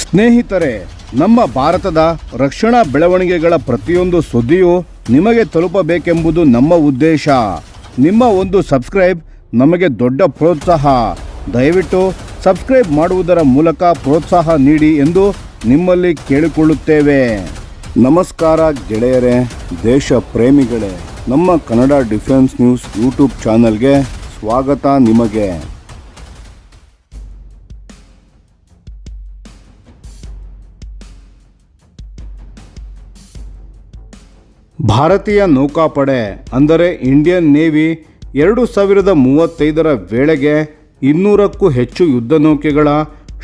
ಸ್ನೇಹಿತರೆ, ನಮ್ಮ ಭಾರತದ ರಕ್ಷಣಾ ಬೆಳವಣಿಗೆಗಳ ಪ್ರತಿಯೊಂದು ಸುದ್ದಿಯೂ ನಿಮಗೆ ತಲುಪಬೇಕೆಂಬುದು ನಮ್ಮ ಉದ್ದೇಶ. ನಿಮ್ಮ ಒಂದು ಸಬ್ಸ್ಕ್ರೈಬ್ ನಮಗೆ ದೊಡ್ಡ ಪ್ರೋತ್ಸಾಹ. ದಯವಿಟ್ಟು ಸಬ್ಸ್ಕ್ರೈಬ್ ಮಾಡುವುದರ ಮೂಲಕ ಪ್ರೋತ್ಸಾಹ ನೀಡಿ ಎಂದು ನಿಮ್ಮಲ್ಲಿ ಕೇಳಿಕೊಳ್ಳುತ್ತೇವೆ. ನಮಸ್ಕಾರ ಗೆಳೆಯರೇ, ದೇಶ ಪ್ರೇಮಿಗಳೇ, ನಮ್ಮ ಕನ್ನಡ ಡಿಫೆನ್ಸ್ ನ್ಯೂಸ್ ಯೂಟ್ಯೂಬ್ ಚಾನಲ್ಗೆ ಸ್ವಾಗತ ನಿಮಗೆ. ಭಾರತೀಯ ನೌಕಾಪಡೆ ಅಂದರೆ ಇಂಡಿಯನ್ ನೇವಿ 2035ರ ವೇಳೆಗೆ 200ಕ್ಕೂ ಹೆಚ್ಚು ಯುದ್ಧ ನೌಕೆಗಳ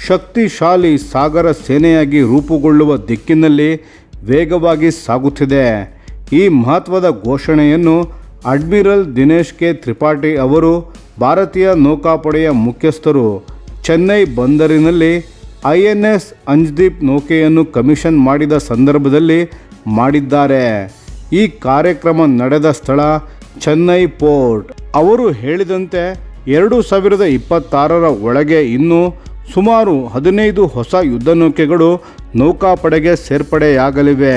ಶಕ್ತಿಶಾಲಿ ಸಾಗರ ಸೇನೆಯಾಗಿ ರೂಪುಗೊಳ್ಳುವ ದಿಕ್ಕಿನಲ್ಲಿ ವೇಗವಾಗಿ ಸಾಗುತ್ತಿದೆ. ಈ ಮಹತ್ವದ ಘೋಷಣೆಯನ್ನು ಅಡ್ಮಿರಲ್ ದಿನೇಶ್ ಕೆ ತ್ರಿಪಾಠಿ ಅವರು ಭಾರತೀಯ ನೌಕಾಪಡೆಯ ಮುಖ್ಯಸ್ಥರು ಚೆನ್ನೈ ಬಂದರಿನಲ್ಲಿ INS ಅಂಜ್ದೀಪ್ ನೌಕೆಯನ್ನು ಕಮಿಷನ್ ಮಾಡಿದ ಸಂದರ್ಭದಲ್ಲಿ ಮಾಡಿದ್ದಾರೆ. ಈ ಕಾರ್ಯಕ್ರಮ ನಡೆದ ಸ್ಥಳ ಚೆನ್ನೈ ಪೋರ್ಟ್. ಅವರು ಹೇಳಿದಂತೆ 2026ರ ಒಳಗೆ ಇನ್ನೂ ಸುಮಾರು 15 ಹೊಸ ಯುದ್ಧ ನೌಕೆಗಳು ನೌಕಾಪಡೆಗೆ ಸೇರ್ಪಡೆಯಾಗಲಿವೆ.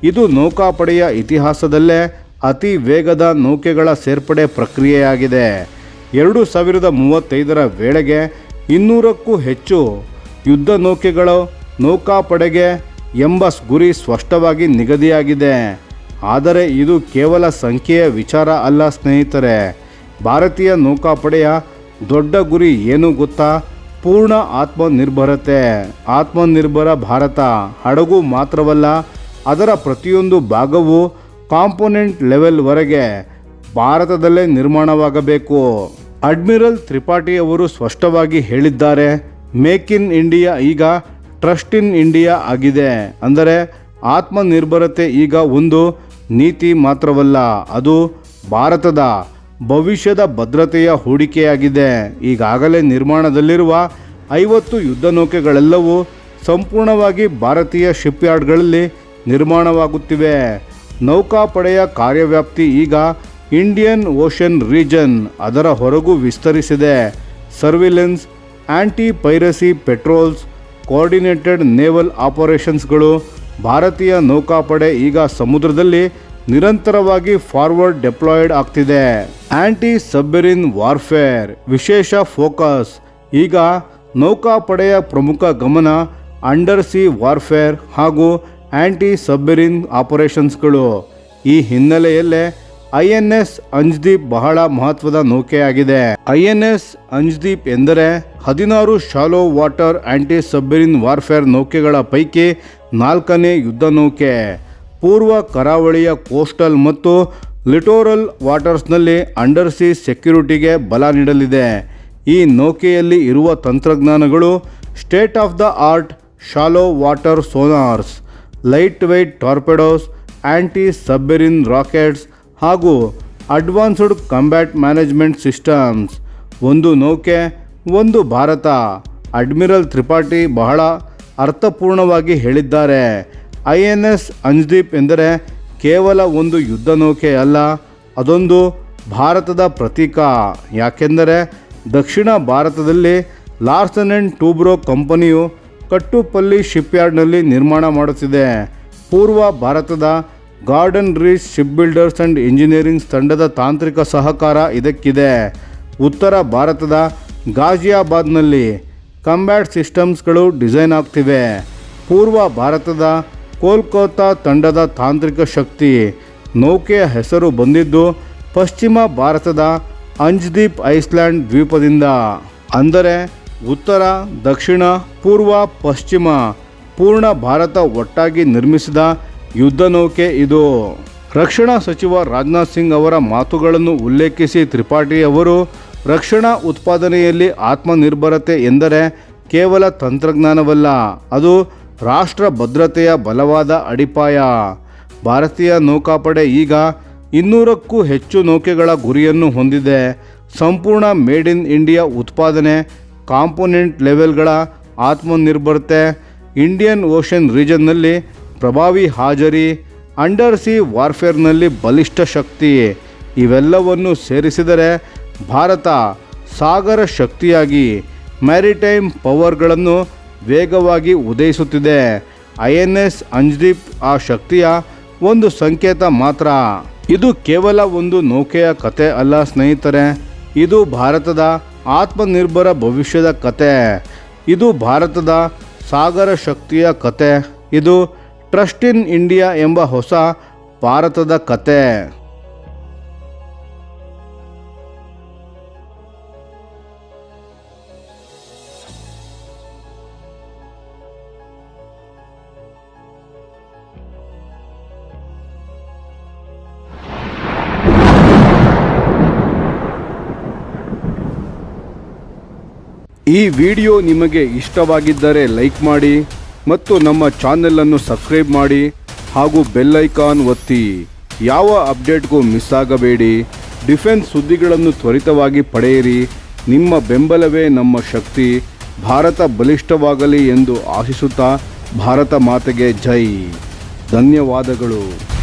ಇದು ನೌಕಾಪಡೆಯ ಇತಿಹಾಸದಲ್ಲೇ ಅತಿ ವೇಗದ ನೌಕೆಗಳ ಸೇರ್ಪಡೆ ಪ್ರಕ್ರಿಯೆಯಾಗಿದೆ. 2035ರ ವೇಳೆಗೆ 200ಕ್ಕೂ ಹೆಚ್ಚು ಯುದ್ಧ ನೌಕೆಗಳು ನೌಕಾಪಡೆಗೆ ಎಂಬ ಗುರಿ ಸ್ಪಷ್ಟವಾಗಿ ನಿಗದಿಯಾಗಿದೆ. ಆದರೆ ಇದು ಕೇವಲ ಸಂಖ್ಯೆಯ ವಿಚಾರ ಅಲ್ಲ ಸ್ನೇಹಿತರೆ. ಭಾರತೀಯ ನೌಕಾಪಡೆಯ ದೊಡ್ಡ ಗುರಿ ಏನು ಗೊತ್ತಾ? ಪೂರ್ಣ ಆತ್ಮನಿರ್ಭರತೆ. ಆತ್ಮನಿರ್ಭರ ಭಾರತ ಹಡಗು ಮಾತ್ರವಲ್ಲ, ಅದರ ಪ್ರತಿಯೊಂದು ಭಾಗವು ಕಾಂಪೋನೆಂಟ್ ಲೆವೆಲ್ವರೆಗೆ ಭಾರತದಲ್ಲೇ ನಿರ್ಮಾಣವಾಗಬೇಕು. ಅಡ್ಮಿರಲ್ ತ್ರಿಪಾಠಿ ಅವರು ಸ್ಪಷ್ಟವಾಗಿ ಹೇಳಿದ್ದಾರೆ. ಮೇಕ್ ಇನ್ ಇಂಡಿಯಾ ಈಗ ಟ್ರಸ್ಟ್ ಇನ್ ಇಂಡಿಯಾ ಆಗಿದೆ. ಅಂದರೆ ಆತ್ಮನಿರ್ಭರತೆ ಈಗ ಒಂದು ನೀತಿ ಮಾತ್ರವಲ್ಲ, ಅದು ಭಾರತದ ಭವಿಷ್ಯದ ಭದ್ರತೆಯ ಹೂಡಿಕೆಯಾಗಿದೆ. ಈಗಾಗಲೇ ನಿರ್ಮಾಣದಲ್ಲಿರುವ 50 ಯುದ್ಧ ನೌಕೆಗಳೆಲ್ಲವೂ ಸಂಪೂರ್ಣವಾಗಿ ಭಾರತೀಯ ಶಿಪ್ಯಾರ್ಡ್ಗಳಲ್ಲಿ ನಿರ್ಮಾಣವಾಗುತ್ತಿವೆ. ನೌಕಾಪಡೆಯ ಕಾರ್ಯವ್ಯಾಪ್ತಿ ಈಗ ಇಂಡಿಯನ್ ಓಷನ್ ರೀಜನ್, ಅದರ ಹೊರಗೂ ವಿಸ್ತರಿಸಿದೆ. Surveillance, anti piracy patrols, coordinated naval ಆಪರೇಷನ್ಸ್ಗಳು. ಭಾರತೀಯ ನೌಕಾಪಡೆ ಈಗ ಸಮುದ್ರದಲ್ಲಿ ನಿರಂತರವಾಗಿ ಫಾರ್ವರ್ಡ್ ಡೆಪ್ಲಾಯ್ಡ್ ಆಗ್ತಿದೆ. ಆಂಟಿ ಸಬ್ಮೆರಿನ್ ವಾರ್ಫೇರ್ ವಿಶೇಷ ಫೋಕಸ್. ಈಗ ನೌಕಾಪಡೆಯ ಪ್ರಮುಖ ಗಮನ ಅಂಡರ್ ಸಿ ವಾರ್ಫೇರ್ ಹಾಗೂ ಆಂಟಿ ಸಬ್ಮೆರಿನ್ ಆಪರೇಷನ್ಸ್ಗಳು. ಈ ಹಿನ್ನೆಲೆಯಲ್ಲೇ INS ಅಂಜ್ದೀಪ್ ಬಹಳ ಮಹತ್ವದ ನೌಕೆಯಾಗಿದೆ. INS ಅಂಜ್ದೀಪ್ ಎಂದರೆ 16 shallow water anti submarine warfare ನೌಕೆಗಳ ಪೈಕಿ 4ನೇ ಯುದ್ಧ ನೌಕೆ. ಪೂರ್ವ ಕರಾವಳಿಯ ಕೋಸ್ಟಲ್ ಮತ್ತು ಲಿಟೋರಲ್ ವಾಟರ್ಸ್ನಲ್ಲಿ ಅಂಡರ್ ಸಿ ಸೆಕ್ಯುರಿಟಿಗೆ ಬಲ ನೀಡಲಿದೆ. ಈ ನೌಕೆಯಲ್ಲಿ ಇರುವ ತಂತ್ರಜ್ಞಾನಗಳು state of the art shallow water sonars, lightweight torpedoes, anti submarine rockets ಹಾಗೂ ಅಡ್ವಾನ್ಸ್ಡ್ ಕಾಂಬ್ಯಾಟ್ ಮ್ಯಾನೇಜ್ಮೆಂಟ್ ಸಿಸ್ಟಮ್ಸ್. ಒಂದು ನೌಕೆ, ಒಂದು ಭಾರತ. ಅಡ್ಮಿರಲ್ ತ್ರಿಪಾಠಿ ಬಹಳ ಅರ್ಥಪೂರ್ಣವಾಗಿ ಹೇಳಿದ್ದಾರೆ. INS ಅಂಜ್ದೀಪ್ ಎಂದರೆ ಕೇವಲ ಒಂದು ಯುದ್ಧ ನೌಕೆ ಅಲ್ಲ, ಅದೊಂದು ಭಾರತದ ಪ್ರತೀಕ. ಯಾಕೆಂದರೆ ದಕ್ಷಿಣ ಭಾರತದಲ್ಲಿ ಲಾರ್ಸನ್ ಆ್ಯಂಡ್ ಟೂಬ್ರೋ ಕಂಪನಿಯು ಕಟ್ಟುಪಲ್ಲಿ ಶಿಪ್ಯಾರ್ಡ್ನಲ್ಲಿ ನಿರ್ಮಾಣ ಮಾಡುತ್ತಿದೆ. ಪೂರ್ವ ಭಾರತದ garden reach ship builders and engineering ತಂಡದ ತಾಂತ್ರಿಕ ಸಹಕಾರ ಇದಕ್ಕಿದೆ. ಉತ್ತರ ಭಾರತದ ಗಾಜಿಯಾಬಾದ್ನಲ್ಲಿ ಕಾಂಬ್ಯಾಟ್ ಸಿಸ್ಟಮ್ಸ್ಗಳು ಡಿಸೈನ್ ಆಗ್ತಿವೆ. ಪೂರ್ವ ಭಾರತದ ಕೋಲ್ಕತ್ತಾ ತಂಡದ ತಾಂತ್ರಿಕ ಶಕ್ತಿ. ನೌಕೆಯ ಹೆಸರು ಬಂದಿದ್ದು ಪಶ್ಚಿಮ ಭಾರತದ ಅಂಜ್ದೀಪ್ ಐಸ್ಲ್ಯಾಂಡ್ ದ್ವೀಪದಿಂದ. ಅಂದರೆ ಉತ್ತರ, ದಕ್ಷಿಣ, ಪೂರ್ವ, ಪಶ್ಚಿಮ ಪೂರ್ಣ ಭಾರತ ಒಟ್ಟಾಗಿ ನಿರ್ಮಿಸಿದ ಯುದ್ಧ ನೌಕೆ ಇದು. ರಕ್ಷಣಾ ಸಚಿವ ರಾಜನಾಥ್ ಸಿಂಗ್ ಅವರ ಮಾತುಗಳನ್ನು ಉಲ್ಲೇಖಿಸಿ ತ್ರಿಪಾಠಿ ಅವರು, ರಕ್ಷಣಾ ಉತ್ಪಾದನೆಯಲ್ಲಿ ಆತ್ಮನಿರ್ಭರತೆ ಎಂದರೆ ಕೇವಲ ತಂತ್ರಜ್ಞಾನವಲ್ಲ, ಅದು ರಾಷ್ಟ್ರ ಭದ್ರತೆಯ ಬಲವಾದ ಅಡಿಪಾಯ. ಭಾರತೀಯ ನೌಕಾಪಡೆ ಈಗ 200ಕ್ಕೂ ಹೆಚ್ಚು ನೌಕೆಗಳ ಗುರಿಯನ್ನು ಹೊಂದಿದೆ. ಸಂಪೂರ್ಣ ಮೇಡ್ ಇನ್ ಇಂಡಿಯಾ ಉತ್ಪಾದನೆ, ಕಾಂಪೋನೆಂಟ್ ಲೆವೆಲ್ಗಳ ಆತ್ಮನಿರ್ಭರತೆ, ಇಂಡಿಯನ್ ಓಷನ್ ರೀಜನ್ನಲ್ಲಿ ಪ್ರಭಾವಿ ಹಾಜರಿ, ಅಂಡರ್ ಸಿ ವಾರ್ಫೇರ್ನಲ್ಲಿ ಬಲಿಷ್ಠ ಶಕ್ತಿ. ಇವೆಲ್ಲವನ್ನು ಸೇರಿಸಿದರೆ ಭಾರತ ಸಾಗರ ಶಕ್ತಿಯಾಗಿ ಮ್ಯಾರಿಟೈಮ್ ಪವರ್ಗಳನ್ನು ವೇಗವಾಗಿ ಉದಯಿಸುತ್ತಿದೆ. INS ಅಂಜ್ದೀಪ್ ಆ ಶಕ್ತಿಯ ಒಂದು ಸಂಕೇತ ಮಾತ್ರ. ಇದು ಕೇವಲ ಒಂದು ನೌಕೆಯ ಕತೆ ಅಲ್ಲ ಸ್ನೇಹಿತರೆ, ಇದು ಭಾರತದ ಆತ್ಮನಿರ್ಭರ ಭವಿಷ್ಯದ ಕತೆ. ಇದು ಭಾರತದ ಸಾಗರ ಶಕ್ತಿಯ ಕತೆ. ಇದು ಟ್ರಸ್ಟ್ ಇನ್ ಇಂಡಿಯಾ ಎಂಬ ಹೊಸ ಭಾರತದ ಕತೆ. ಈ ವಿಡಿಯೋ ನಿಮಗೆ ಇಷ್ಟವಾಗಿದ್ದರೆ ಲೈಕ್ ಮಾಡಿ ಮತ್ತು ನಮ್ಮ ಚಾನೆಲನ್ನು ಸಬ್ಸ್ಕ್ರೈಬ್ ಮಾಡಿ ಹಾಗೂ ಬೆಲ್ ಐಕಾನ್ ಒತ್ತಿ. ಯಾವ ಅಪ್ಡೇಟ್ಗೂ ಮಿಸ್ ಆಗಬೇಡಿ. ಡಿಫೆನ್ಸ್ ಸುದ್ದಿಗಳನ್ನು ತ್ವರಿತವಾಗಿ ಪಡೆಯಿರಿ. ನಿಮ್ಮ ಬೆಂಬಲವೇ ನಮ್ಮ ಶಕ್ತಿ. ಭಾರತ ಬಲಿಷ್ಠವಾಗಲಿ ಎಂದು ಆಶಿಸುತ್ತಾ ಭಾರತ ಮಾತೆಗೆ ಜೈ. ಧನ್ಯವಾದಗಳು.